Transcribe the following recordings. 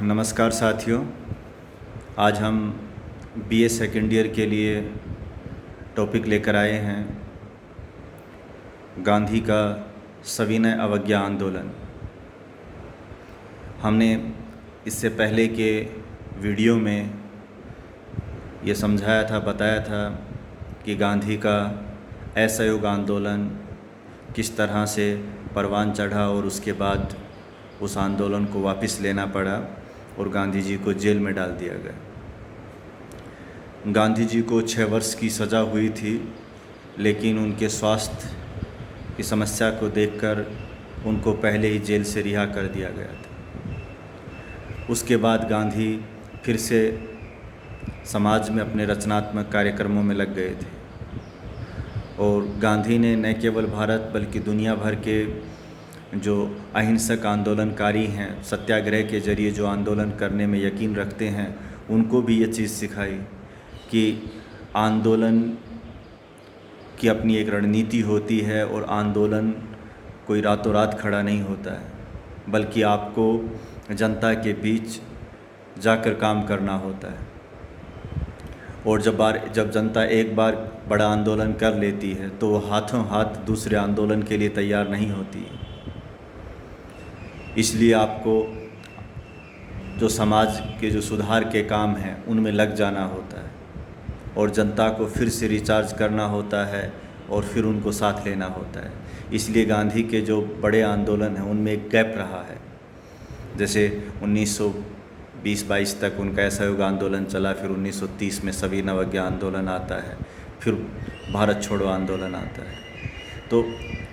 नमस्कार साथियों। आज हम बीए सेकेंड ईयर के लिए टॉपिक लेकर आए हैं गांधी का सविनय अवज्ञा आंदोलन। हमने इससे पहले के वीडियो में ये समझाया था, बताया था कि गांधी का असहयोग आंदोलन किस तरह से परवान चढ़ा और उसके बाद उस आंदोलन को वापस लेना पड़ा और गांधी जी को जेल में डाल दिया गया। गांधी जी को 6 वर्ष की सज़ा हुई थी, लेकिन उनके स्वास्थ्य की समस्या को देखकर उनको पहले ही जेल से रिहा कर दिया गया था। उसके बाद गांधी फिर से समाज में अपने रचनात्मक कार्यक्रमों में लग गए थे और गांधी ने न केवल भारत बल्कि दुनिया भर के जो अहिंसक आंदोलनकारी हैं, सत्याग्रह के जरिए जो आंदोलन करने में यकीन रखते हैं, उनको भी ये चीज़ सिखाई कि आंदोलन की अपनी एक रणनीति होती है और आंदोलन कोई रातों रात खड़ा नहीं होता है, बल्कि आपको जनता के बीच जाकर काम करना होता है। और जब जनता एक बार बड़ा आंदोलन कर लेती है तो वो हाथों हाथ दूसरे आंदोलन के लिए तैयार नहीं होती है। इसलिए आपको जो समाज के जो सुधार के काम हैं उनमें लग जाना होता है और जनता को फिर से रिचार्ज करना होता है और फिर उनको साथ लेना होता है। इसलिए गांधी के जो बड़े आंदोलन हैं उनमें एक गैप रहा है। जैसे 1920-22 तक उनका असहयोग आंदोलन चला, फिर 1930 में सविनय अवज्ञा आंदोलन आता है, फिर भारत छोड़ो आंदोलन आता है। तो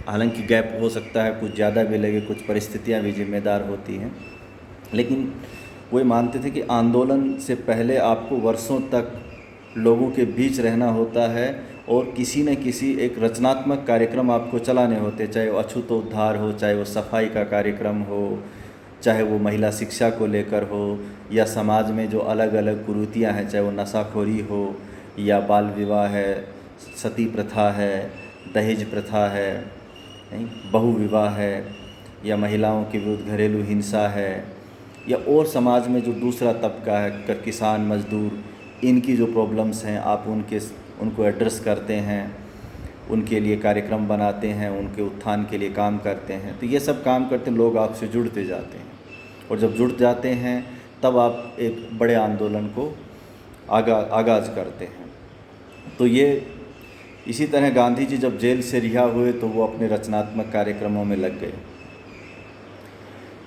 हालांकि गैप हो सकता है, कुछ ज़्यादा भी लगे, कुछ परिस्थितियां भी जिम्मेदार होती हैं, लेकिन वो मानते थे कि आंदोलन से पहले आपको वर्षों तक लोगों के बीच रहना होता है और किसी न किसी एक रचनात्मक कार्यक्रम आपको चलाने होते, चाहे वो अछूतोद्धार हो, चाहे वो सफाई का कार्यक्रम हो, चाहे वो महिला शिक्षा को लेकर हो, या समाज में जो अलग अलग कुरीतियाँ हैं, चाहे वो नशाखोरी हो या बाल विवाह है, सती प्रथा है, दहेज प्रथा है, बहु विवाह है, या महिलाओं के विरुद्ध घरेलू हिंसा है, या और समाज में जो दूसरा तबका है, किसान मजदूर, इनकी जो प्रॉब्लम्स हैं आप उनको एड्रेस करते हैं, उनके लिए कार्यक्रम बनाते हैं, उनके उत्थान के लिए काम करते हैं। तो ये सब काम करते लोग आपसे जुड़ते जाते हैं और जब जुड़ जाते हैं तब आप एक बड़े आंदोलन को आगाज़ करते हैं। तो ये इसी तरह गांधी जी जब जेल से रिहा हुए तो वो अपने रचनात्मक कार्यक्रमों में लग गए।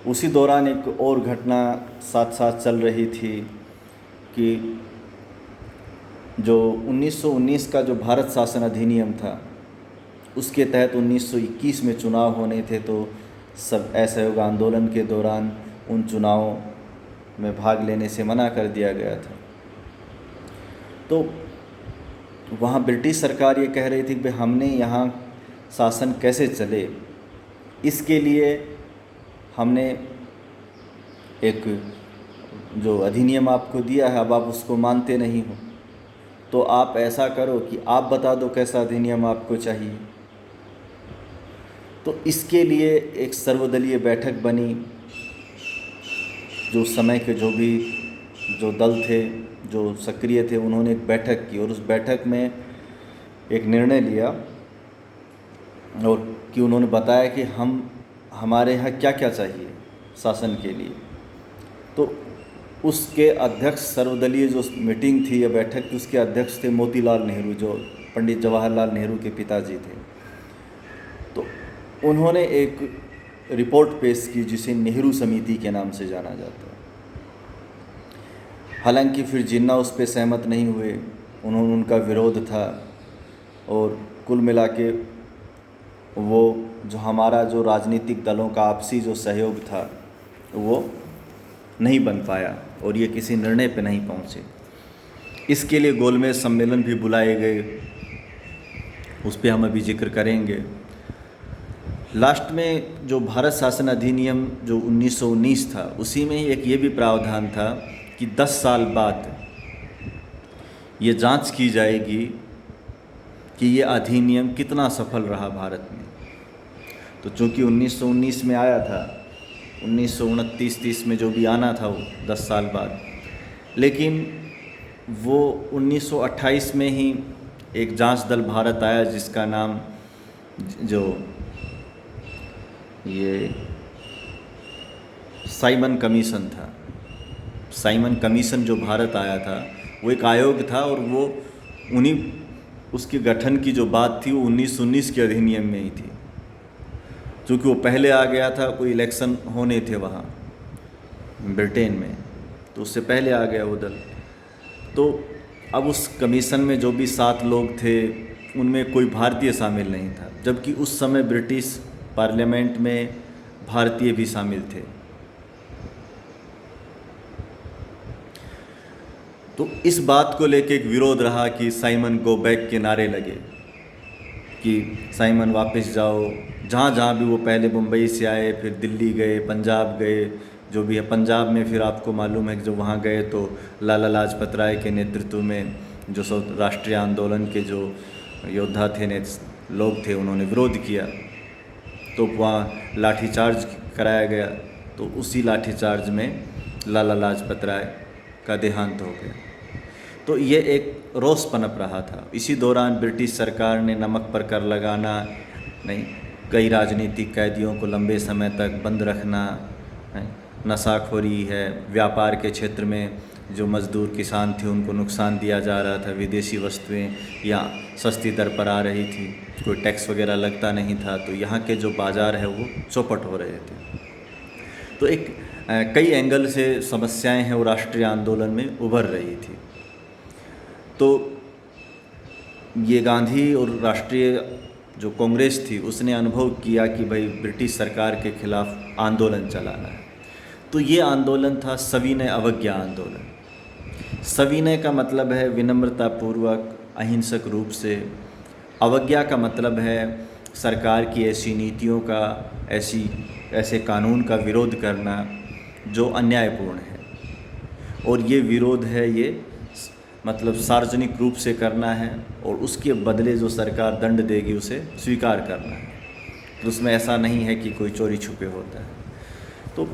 उसी दौरान एक और घटना साथ साथ चल रही थी कि जो 1919 का जो भारत शासन अधिनियम था, उसके तहत 1921 में चुनाव होने थे, तो सब असहयोग आंदोलन के दौरान उन चुनावों में भाग लेने से मना कर दिया गया था। तो वहाँ ब्रिटिश सरकार ये कह रही थी कि हमने यहाँ शासन कैसे चले, इसके लिए हमने एक जो अधिनियम आपको दिया है, अब आप उसको मानते नहीं हो, तो आप ऐसा करो कि आप बता दो कैसा अधिनियम आपको चाहिए। तो इसके लिए एक सर्वदलीय बैठक बनी। जो समय के जो दल थे, जो सक्रिय थे, उन्होंने एक बैठक की और उस बैठक में एक निर्णय लिया और कि उन्होंने बताया कि हमारे यहाँ क्या क्या चाहिए शासन के लिए। तो उसके अध्यक्ष, सर्वदलीय जो मीटिंग थी या बैठक थी, उसके अध्यक्ष थे मोतीलाल नेहरू, जो पंडित जवाहरलाल नेहरू के पिताजी थे। तो उन्होंने एक रिपोर्ट पेश की जिसे नेहरू समिति के नाम से जाना जाता है। हालांकि फिर जिन्ना उस पर सहमत नहीं हुए, उनका विरोध था और कुल मिला के वो जो हमारा जो राजनीतिक दलों का आपसी जो सहयोग था वो नहीं बन पाया और ये किसी निर्णय पे नहीं पहुँचे। इसके लिए गोलमेज सम्मेलन भी बुलाए गए, उस पर हम अभी जिक्र करेंगे। लास्ट में जो भारत शासन अधिनियम जो 1919 था, उसी में एक ये भी प्रावधान था कि 10 साल बाद ये जांच की जाएगी कि ये अधिनियम कितना सफल रहा भारत में। तो चूँकि 1919 में आया था 1929-30 में जो भी आना था वो 10 साल बाद, लेकिन वो 1928 में ही एक जांच दल भारत आया जिसका नाम जो ये साइमन कमीशन था। साइमन कमीशन जो भारत आया था वो एक आयोग था और वो उसके गठन की जो बात थी वो 1919 के अधिनियम में ही थी। क्योंकि वो पहले आ गया था, कोई इलेक्शन होने थे वहाँ ब्रिटेन में, तो उससे पहले आ गया वो दल। तो अब उस कमीशन में जो भी 7 लोग थे उनमें कोई भारतीय शामिल नहीं था, जबकि उस समय ब्रिटिश पार्लियामेंट में भारतीय भी शामिल थे। तो इस बात को लेके एक विरोध रहा कि साइमन गो बैक के नारे लगे कि साइमन वापस जाओ। जहाँ जहाँ भी वो पहले मुंबई से आए, फिर दिल्ली गए, पंजाब गए, जो भी है पंजाब में फिर आपको मालूम है कि जब वहाँ गए तो लाला लाजपत राय के नेतृत्व में जो सब राष्ट्रीय आंदोलन के जो योद्धा थे, लोग थे, उन्होंने विरोध किया, तो वहाँ लाठीचार्ज कराया गया। तो उसी लाठीचार्ज में लाला लाजपत राय का देहांत हो गया। तो ये एक रोष पनप रहा था। इसी दौरान ब्रिटिश सरकार ने नमक पर कर लगाना, नहीं, कई राजनीतिक कैदियों को लंबे समय तक बंद रखना, नशाखोरी है, व्यापार के क्षेत्र में जो मज़दूर किसान थे उनको नुकसान दिया जा रहा था, विदेशी वस्तुएं या सस्ती दर पर आ रही थी, कोई टैक्स वगैरह लगता नहीं था, तो यहाँ के जो बाज़ार है वो चौपट हो रहे थे। तो एक कई एंगल से समस्याएं हैं वो राष्ट्रीय आंदोलन में उभर रही थी। तो ये गांधी और राष्ट्रीय जो कांग्रेस थी उसने अनुभव किया कि भाई ब्रिटिश सरकार के खिलाफ आंदोलन चलाना है। तो ये आंदोलन था सविनय अवज्ञा आंदोलन। सविनय का मतलब है विनम्रतापूर्वक, अहिंसक रूप से। अवज्ञा का मतलब है सरकार की ऐसी नीतियों का, ऐसे कानून का विरोध करना जो अन्यायपूर्ण है। और ये विरोध है, ये मतलब सार्वजनिक रूप से करना है और उसके बदले जो सरकार दंड देगी उसे स्वीकार करना है। तो उसमें ऐसा नहीं है कि कोई चोरी छुपे होता है। तो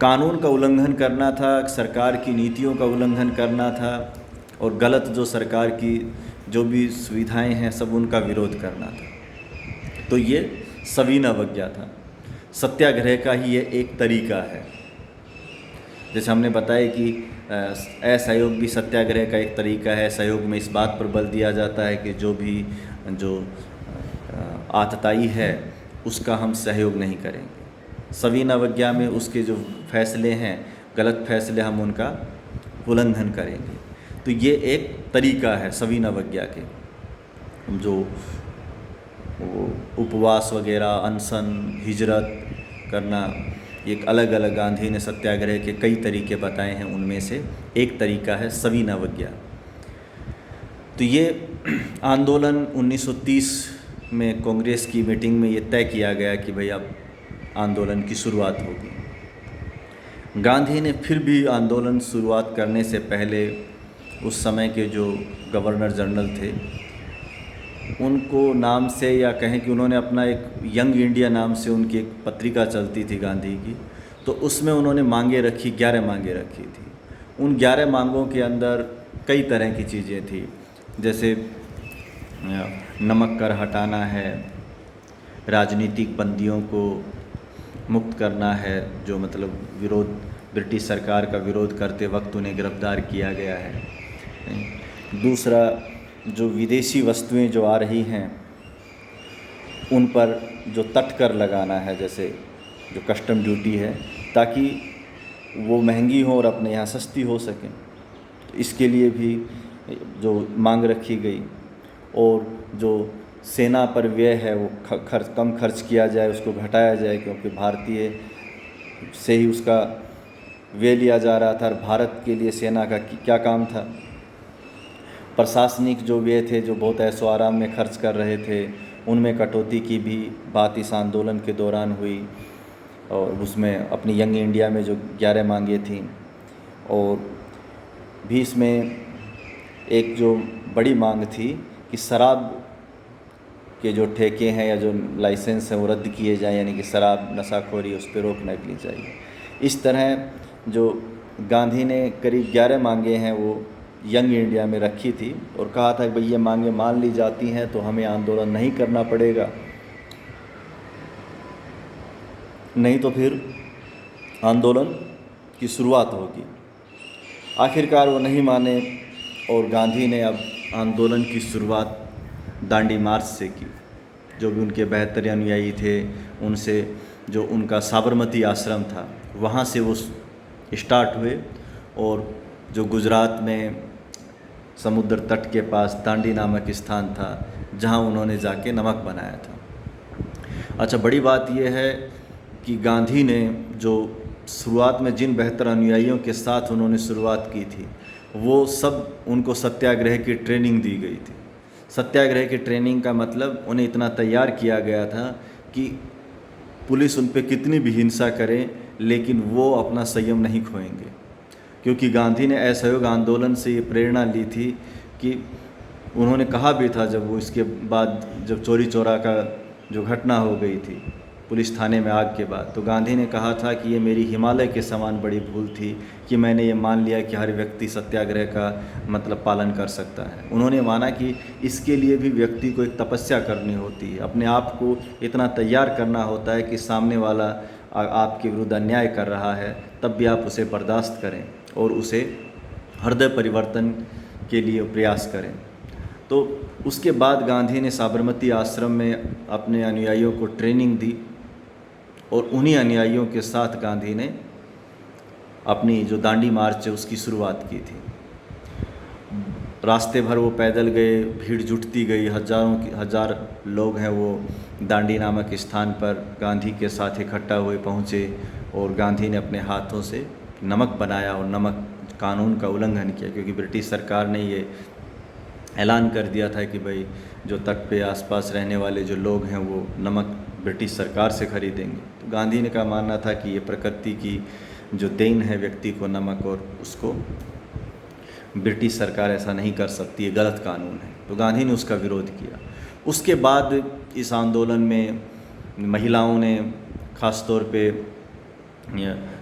कानून का उल्लंघन करना था, सरकार की नीतियों का उल्लंघन करना था और गलत जो सरकार की जो भी सुविधाएं हैं सब उनका विरोध करना था। तो ये सविनय अवज्ञा था। सत्याग्रह का ही ये एक तरीका है। जैसे हमने बताया कि असहयोग भी सत्याग्रह का एक तरीका है। सहयोग में इस बात पर बल दिया जाता है कि जो आतताई है उसका हम सहयोग नहीं करेंगे। सविनय अवज्ञा में उसके जो फैसले हैं, गलत फैसले, हम उनका उल्लंघन करेंगे। तो ये एक तरीका है सविनय अवज्ञा के। जो उपवास वगैरह, अनशन, हिजरत करना, एक अलग अलग गांधी ने सत्याग्रह के कई तरीके बताए हैं, उनमें से एक तरीका है सविनय अवज्ञा। तो ये आंदोलन 1930 में कांग्रेस की मीटिंग में ये तय किया गया कि भाई अब आंदोलन की शुरुआत होगी। गांधी ने फिर भी आंदोलन शुरुआत करने से पहले उस समय के जो गवर्नर जनरल थे उनको नाम से, या कहें कि उन्होंने अपना एक यंग इंडिया नाम से उनकी एक पत्रिका चलती थी गांधी की, तो उसमें उन्होंने मांगे रखी, 11 मांगे रखी थी। उन 11 मांगों के अंदर कई तरह की चीज़ें थी, जैसे नमक कर हटाना है, राजनीतिक बंदियों को मुक्त करना है, जो मतलब विरोध, ब्रिटिश सरकार का विरोध करते वक्त उन्हें गिरफ्तार किया गया है। दूसरा, जो विदेशी वस्तुएं जो आ रही हैं उन पर जो तटकर लगाना है, जैसे जो कस्टम ड्यूटी है, ताकि वो महंगी हो और अपने यहाँ सस्ती हो सकें। तो इसके लिए भी जो मांग रखी गई। और जो सेना पर व्यय है वो कम खर्च किया जाए, उसको घटाया जाए, क्योंकि भारतीय से ही उसका व्यय लिया जा रहा था। और भारत के लिए सेना का क्या काम था। प्रशासनिक जो व्यय थे, जो बहुत ऐशो आराम में खर्च कर रहे थे, उनमें कटौती की भी बात इस आंदोलन के दौरान हुई। और उसमें अपनी यंग इंडिया में जो 11 मांगे थीं, और भी इसमें एक जो बड़ी मांग थी कि शराब के जो ठेके हैं या जो लाइसेंस हैं वो रद्द किए जाएं, यानी कि शराब, नशाखोरी, उस पर रोक नहीं ली जाएगी। इस तरह जो गांधी ने करीब 11 मांगे हैं वो यंग इंडिया में रखी थी और कहा था कि भाई ये मांगे मान ली जाती हैं तो हमें आंदोलन नहीं करना पड़ेगा, नहीं तो फिर आंदोलन की शुरुआत होगी। आखिरकार वो नहीं माने और गांधी ने अब आंदोलन की शुरुआत दांडी मार्च से की। जो भी उनके 72 अनुयायी थे उनसे, जो उनका साबरमती आश्रम था वहाँ से वो स्टार्ट हुए और जो गुजरात में समुद्र तट के पास दांडी नामक स्थान था जहाँ उन्होंने जाके नमक बनाया था। अच्छा, बड़ी बात यह है कि गांधी ने जो शुरुआत में जिन 72 अनुयायियों के साथ उन्होंने शुरुआत की थी वो सब उनको सत्याग्रह की ट्रेनिंग दी गई थी। सत्याग्रह की ट्रेनिंग का मतलब उन्हें इतना तैयार किया गया था कि पुलिस उन पर कितनी भी हिंसा करे लेकिन वो अपना संयम नहीं खोएंगे, क्योंकि गांधी ने असहयोग आंदोलन से ये प्रेरणा ली थी कि उन्होंने कहा भी था जब वो इसके बाद जब चोरी चोरा का जो घटना हो गई थी पुलिस थाने में आग के बाद, तो गांधी ने कहा था कि ये मेरी हिमालय के समान बड़ी भूल थी कि मैंने ये मान लिया कि हर व्यक्ति सत्याग्रह का मतलब पालन कर सकता है। उन्होंने माना कि इसके लिए भी व्यक्ति को एक तपस्या करनी होती है, अपने आप को इतना तैयार करना होता है कि सामने वाला आपके विरुद्ध अन्याय कर रहा है तब भी आप उसे बर्दाश्त करें और उसे हृदय परिवर्तन के लिए प्रयास करें। तो उसके बाद गांधी ने साबरमती आश्रम में अपने अनुयायियों को ट्रेनिंग दी और उन्हीं अनुयायियों के साथ गांधी ने अपनी जो दांडी मार्च है उसकी शुरुआत की थी। रास्ते भर वो पैदल गए, भीड़ जुटती गई, हजार लोग हैं वो दांडी नामक स्थान पर गांधी के साथ इकट्ठा हुए पहुँचे और गांधी ने अपने हाथों से नमक बनाया और नमक कानून का उल्लंघन किया, क्योंकि ब्रिटिश सरकार ने ये ऐलान कर दिया था कि भाई जो तट पे आसपास रहने वाले जो लोग हैं वो नमक ब्रिटिश सरकार से खरीदेंगे। तो गांधी ने का मानना था कि ये प्रकृति की जो देन है व्यक्ति को नमक, और उसको ब्रिटिश सरकार ऐसा नहीं कर सकती, ये गलत कानून है। तो गांधी ने उसका विरोध किया। उसके बाद इस आंदोलन में महिलाओं ने ख़ास तौर पे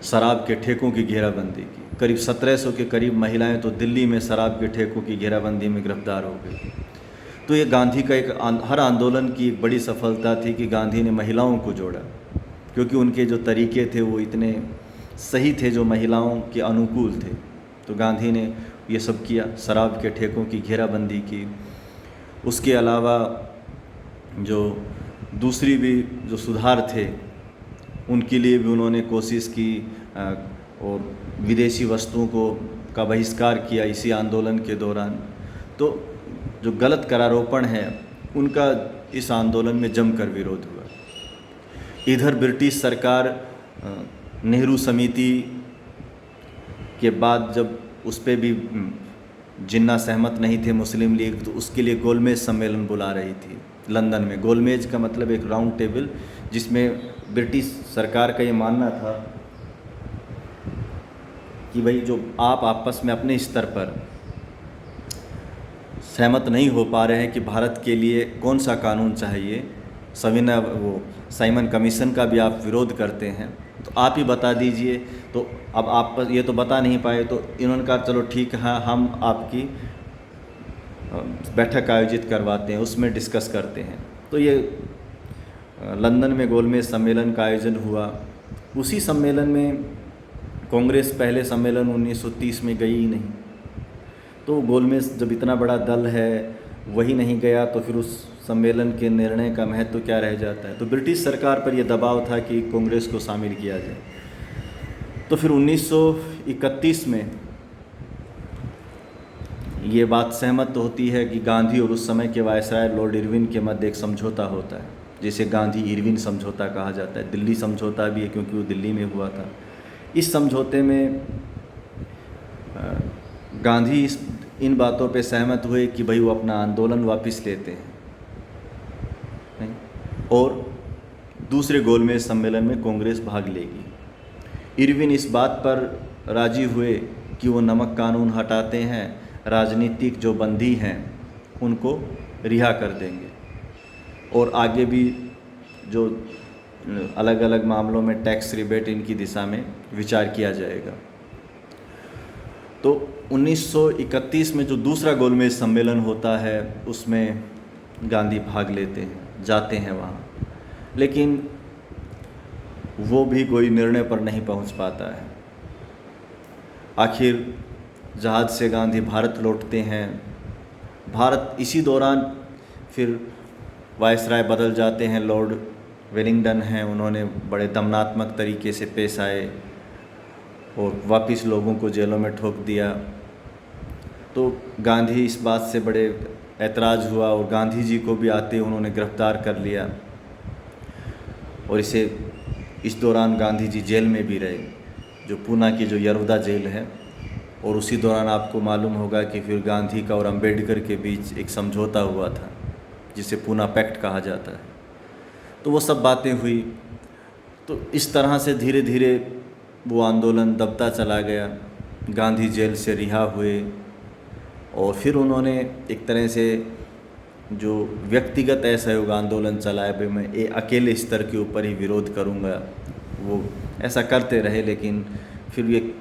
शराब के ठेकों की घेराबंदी की। करीब 1700 के करीब महिलाएं तो दिल्ली में शराब के ठेकों की घेराबंदी में गिरफ्तार हो गई। तो ये गांधी का एक हर आंदोलन की एक बड़ी सफलता थी कि गांधी ने महिलाओं को जोड़ा, क्योंकि उनके जो तरीके थे वो इतने सही थे जो महिलाओं के अनुकूल थे। तो गांधी ने ये सब किया, शराब के ठेकों की घेराबंदी की। उसके अलावा जो दूसरी भी जो सुधार थे उनके लिए भी उन्होंने कोशिश की और विदेशी वस्तुओं का बहिष्कार किया इसी आंदोलन के दौरान। तो जो गलत करारोपण है उनका इस आंदोलन में जमकर विरोध हुआ। इधर ब्रिटिश सरकार नेहरू समिति के बाद जब उस पर भी जिन्ना सहमत नहीं थे मुस्लिम लीग, तो उसके लिए गोलमेज सम्मेलन बुला रही थी लंदन में। गोलमेज का मतलब एक राउंड टेबल, जिसमें ब्रिटिश सरकार का ये मानना था कि भाई जो आप आपस में अपने स्तर पर सहमत नहीं हो पा रहे हैं कि भारत के लिए कौन सा कानून चाहिए, सविनय वो साइमन कमीशन का भी आप विरोध करते हैं, तो आप ही बता दीजिए। तो अब आप ये तो बता नहीं पाए, तो इन्होंने कहा चलो ठीक है, हम आपकी बैठक आयोजित करवाते हैं, उसमें डिस्कस करते हैं। तो ये लंदन में गोलमेज सम्मेलन का आयोजन हुआ। उसी सम्मेलन में कांग्रेस पहले सम्मेलन 1930 में गई ही नहीं। तो गोलमेज जब इतना बड़ा दल है वही नहीं गया, तो फिर उस सम्मेलन के निर्णय का महत्व क्या रह जाता है। तो ब्रिटिश सरकार पर यह दबाव था कि कांग्रेस को शामिल किया जाए। तो फिर 1931 में ये बात सहमत होती है कि गांधी और उस समय के वायसराय लॉर्ड इरविन के मध्य एक समझौता होता है, जिसे गांधी इरविन समझौता कहा जाता है। दिल्ली समझौता भी है क्योंकि वो दिल्ली में हुआ था। इस समझौते में गांधी इन बातों पे सहमत हुए कि भाई वो अपना आंदोलन वापस लेते हैं और दूसरे गोलमेज सम्मेलन में कांग्रेस भाग लेगी। इरविन इस बात पर राजी हुए कि वो नमक कानून हटाते हैं, राजनीतिक जो बंदी हैं उनको रिहा कर देंगे और आगे भी जो अलग अलग मामलों में टैक्स रिबेट इनकी दिशा में विचार किया जाएगा। तो 1931 में जो दूसरा गोलमेज सम्मेलन होता है उसमें गांधी भाग लेते हैं, जाते हैं वहाँ, लेकिन वो भी कोई निर्णय पर नहीं पहुँच पाता है। आखिर जहाज़ से गांधी भारत लौटते हैं। भारत इसी दौरान फिर वायसराय बदल जाते हैं, लॉर्ड वेलिंगटन हैं, उन्होंने बड़े दमनात्मक तरीके से पेश आए और वापस लोगों को जेलों में ठोक दिया। तो गांधी इस बात से बड़े ऐतराज़ हुआ और गांधी जी को भी आते उन्होंने गिरफ्तार कर लिया और इस दौरान गांधी जी जेल में भी रहे, जो पूना की जो यरौदा जेल है। और उसी दौरान आपको मालूम होगा कि फिर गांधी का और अंबेडकर के बीच एक समझौता हुआ था जिसे पूना पैक्ट कहा जाता है। तो वो सब बातें हुई। तो इस तरह से धीरे धीरे वो आंदोलन दबता चला गया। गांधी जेल से रिहा हुए और फिर उन्होंने एक तरह से जो व्यक्तिगत असहयोग आंदोलन चलाया, भाई मैं अकेले स्तर के ऊपर ही विरोध करूंगा, वो ऐसा करते रहे। लेकिन फिर ये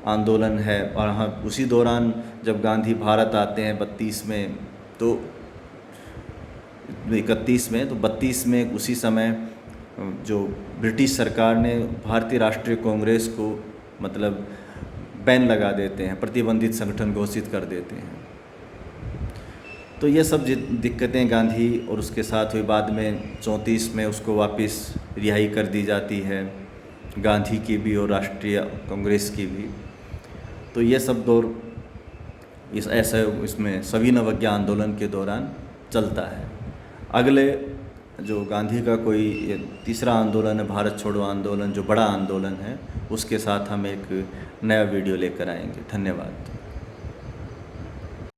आंदोलन है। और हाँ, उसी दौरान जब गांधी भारत आते हैं 32 में, तो 31 में, तो 32 में उसी समय जो ब्रिटिश सरकार ने भारतीय राष्ट्रीय कांग्रेस को मतलब बैन लगा देते हैं, प्रतिबंधित संगठन घोषित कर देते हैं। तो ये सब दिक्कतें गांधी और उसके साथ हुई। बाद में 34 में उसको वापस रिहाई कर दी जाती है, गांधी की भी और राष्ट्रीय कांग्रेस की भी। तो ये सब दौर इसमें सविनय अवज्ञा आंदोलन के दौरान चलता है। अगले जो गांधी का कोई तीसरा आंदोलन है, भारत छोड़ो आंदोलन, जो बड़ा आंदोलन है, उसके साथ हम एक नया वीडियो लेकर आएंगे। धन्यवाद।